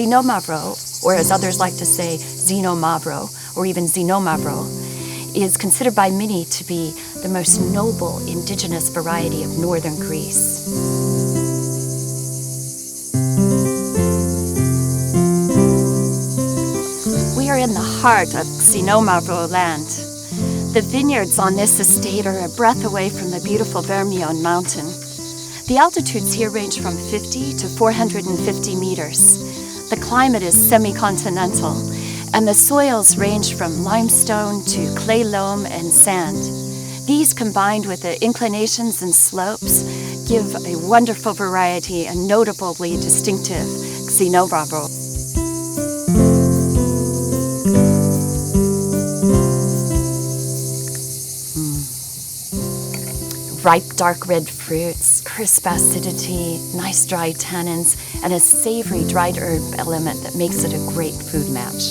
Xinomavro, or as others like to say, Xinomavro, or even Xinomavro, is considered by many to be the most noble indigenous variety of northern Greece. We are in the heart of Xinomavro land. The vineyards on this estate are a breath away from the beautiful Vermillon mountain. The altitudes here range from 50 to 450 meters. The climate is semi-continental, and the soils range from limestone to clay loam and sand. These, combined with the inclinations and slopes, give a wonderful variety and notably distinctive Xinomavro. Ripe dark red fruits, crisp acidity, nice dry tannins, and a savory dried herb element that makes it a great food match.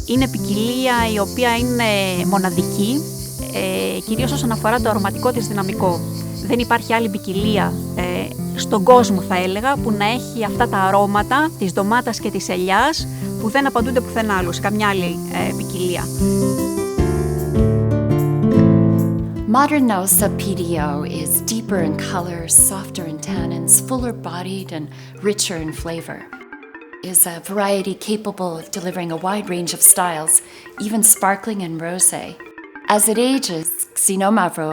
Είναι ποικιλία η οποία είναι μοναδική, κυρίως όσον αφορά το αρωματικό της δυναμικό. Δεν υπάρχει άλλη ποικιλία στον κόσμο, θα έλεγα, που να έχει αυτά τα αρώματα της ντομάτας και της ελιάς που δεν απαντούνται πουθενά άλλου, σε καμιά άλλη ποικιλία. Modern Nosa PDO is deeper in color, softer in tannins, fuller bodied and richer in flavor. It is a variety capable of delivering a wide range of styles, even sparkling and rosé. As it ages, Xinomavro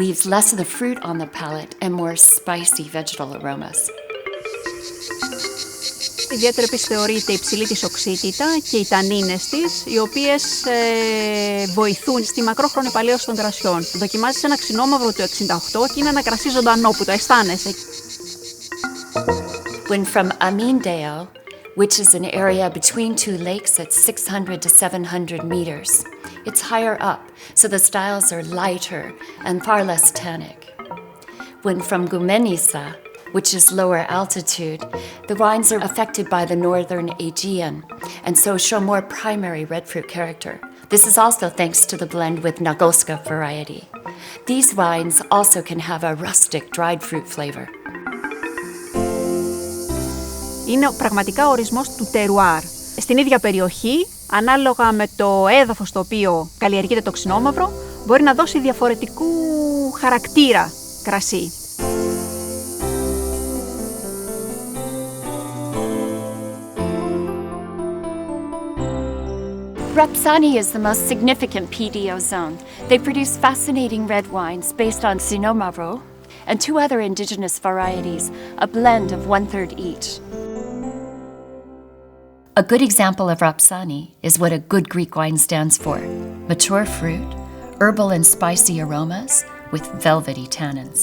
leaves less of the fruit on the palate and more spicy vegetal aromas. Ιδιαίτερα επίσης θεωρείται υψηλή της οξύτητα και οι τανίνες της, οι οποίες βοηθούν στη μακρόχρονη επαλαίωση των κρασιών. Δοκιμάζεις ένα Xinomavro του 68 και είναι ένα κρασί ζωντανό που το αισθάνεσαι. When from Amindale, which is an area between two lakes at 600 to 700 meters, it's higher up, so the styles are lighter and far less tannic. When from Goumenissa, which is lower altitude, the wines are affected by the northern Aegean and so show more primary red fruit character. This is also thanks to the blend with Nagoska variety. These wines also can have a rustic dried fruit flavor. Είναι πραγματικά ο ορισμός του terroir. Στην ίδια περιοχή, ανάλογα με το έδαφος στο οποίο καλλιεργείται το Xinomavro, μπορεί να δώσει διαφορετικού χαρακτήρα κρασί. Rapsani is the most significant PDO zone. They produce fascinating red wines based on Xinomavro and two other indigenous varieties, a blend of 1/3 each. A good example of Rapsani is what a good Greek wine stands for: mature fruit, herbal and spicy aromas with velvety tannins.